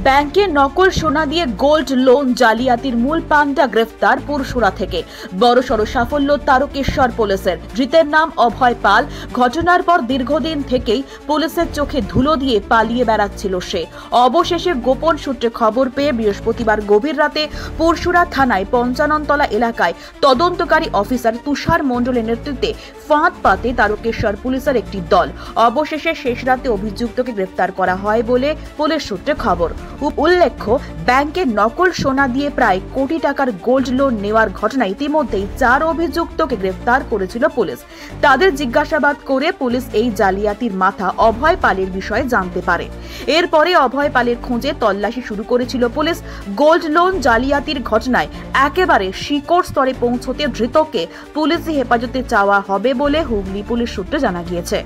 ব্যাংকে নকল সোনা দিয়ে গোল্ড লোন জালিয়াতির মূল পান্ডা গ্রেফতার পুরসুরা থেকে। বড়সড় সাফল্য তারকেশ্বর পুলিশের। ধৃতের নাম অভয় পাল। ঘটনার পর দীর্ঘদিন থেকেই পুলিশের চোখে ধুলো দিয়ে পালিয়ে বেড়াচ্ছিল সে। অবশেষে গোপন সূত্রে খবর পেয়ে বৃহস্পতিবার গভীর রাতে পুরসুরা থানায় পঞ্চাননতলা এলাকায় তদন্তকারী অফিসার তুষার মণ্ডলের নেতৃত্বে ফাঁদ পাতে তারকেশ্বর পুলিশের একটি দল। অবশেষে শেষ রাতে অভিযুক্তকে গ্রেফতার করা হয় বলে পুলিশ সূত্রে খবর। উল্লেখ্য, ব্যাংকে নকল সোনা দিয়ে প্রায় কোটি টাকার গোল্ড লোন নেওয়ার ঘটনায় ইতিমধ্যেই 4 অভিযুক্তকে গ্রেফতার করেছিল পুলিশ। তাদের জিজ্ঞাসাবাদ করে পুলিশ এই জালিয়াতির মাথা অভয় পালের বিষয়ে জানতে পারে। এরপরে অভয় পালের খোঁজে তল্লাশি শুরু করেছিল পুলিশ। গোল্ড লোন জালিয়াতির ঘটনায় একেবারে শিকড় স্তরে পৌঁছতে ধৃতকে পুলিশি হেফাজতে চাওয়া হবে বলে হুগলি পুলিশ সূত্রে জানা গিয়েছে।